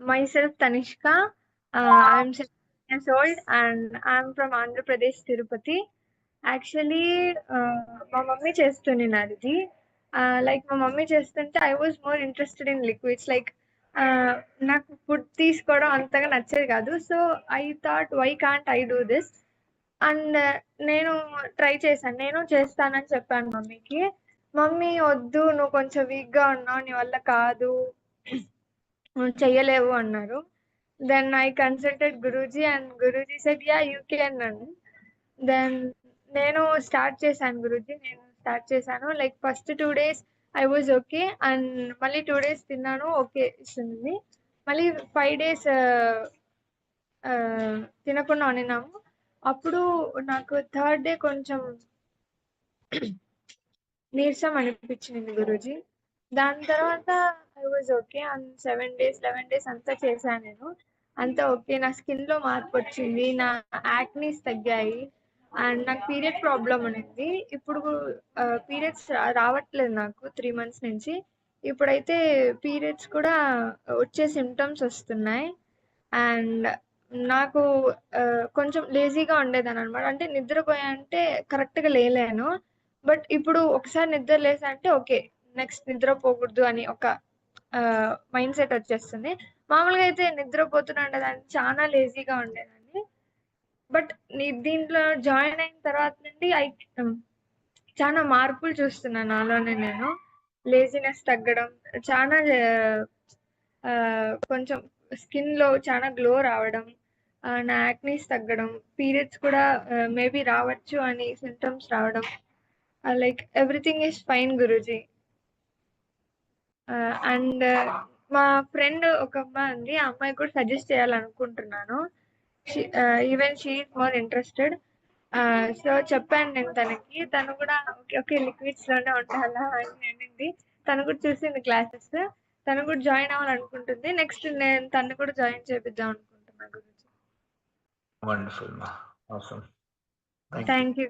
Myself Tanishka. I'm 17 years old and I'm from Andhra Pradesh, Tirupati. Actually, మా mummy చేస్తున్నారు ఇది. Like మా mummy చేస్తుంటే I was more interested in liquids. Like నాకు food తీసుకోవడం అంతగా నచ్చేది కాదు. So I thought why can't I do this. And నేను ట్రై చేశాను. నేను చేస్తానని చెప్పాను మమ్మీకి. మమ్మీ వద్దు, నువ్వు కొంచెం వీక్గా ఉన్నావు, నీ వల్ల కాదు, నువ్వు చెయ్యలేవు అన్నారు. Then I consulted Guruji and Guruji said ya you can అని. దెన్ నేను స్టార్ట్ చేశాను గురూజీ. నేను స్టార్ట్ చేశాను. Like first 2 days I was okay. And మళ్ళీ 2 days తిన్నాను, ఓకే ఇస్తుంది. మళ్ళీ 5 days తినకుండా వండినాము. అప్పుడు నాకు థర్డ్ డే కొంచెం నీరసం అనిపించింది గురూజీ. దాని తర్వాత I was okay. And 7 days 11 days అంతా చేశాను నేను. అంతా ఓకే. నా స్కిన్ లో మార్పు వచ్చింది, నా యాక్నీస్ తగ్గాయి అండ్ నాకు పీరియడ్ ప్రాబ్లం ఉంది. ఇప్పుడు పీరియడ్స్ రావట్లేదు నాకు 3 months నుంచి. ఇప్పుడైతే పీరియడ్స్ కూడా వచ్చే సిమ్టమ్స్ వస్తున్నాయి. అండ్ నాకు కొంచెం లేజీగా ఉండేదాన్ని అనమాట. అంటే నిద్రపోయా అంటే కరెక్ట్గా లేలేను. బట్ ఇప్పుడు ఒకసారి నిద్ర లేసా అంటే ఓకే, నెక్స్ట్ నిద్రపోకూడదు అని ఒక మైండ్ సెట్ వచ్చేస్తుంది. మామూలుగా అయితే నిద్రపోతున్నా ఉండేదాన్ని, చాలా లేజీగా ఉండేదాన్ని. బట్ దీంట్లో జాయిన్ అయిన తర్వాత నుండి చాలా మార్పులు చూస్తున్నాను నాలోనే నేను. లేజినెస్ తగ్గడం, చాలా కొంచెం స్కిన్ లో చాలా గ్లో రావడం, నా యాక్నీస్ తగ్గడం, పీరియడ్స్ కూడా మేబీ రావచ్చు అని సింటమ్స్ రావడం. Like everything is fine Guruji. And మా ఫ్రెండ్ ఒక అమ్మాయి ఉంది, ఆ అమ్మాయి కూడా సజెస్ట్ చేయాలనుకుంటున్నాను. Even she is more interested. So చెప్పాను నేను తనకి. తను కూడా ఓకే లిక్విడ్స్ లోనే ఉండాలా అని అనింది. తను కూడా చూసింది క్లాసెస్. తను కూడా జాయిన్ అవ్వాలనుకుంటుంది. నెక్స్ట్ నేను తను కూడా జాయిన్ చేపిద్దాం అనుకుంటున్నాను గురించి. వండర్ఫుల్ మా, ఆసమ్. Thank you.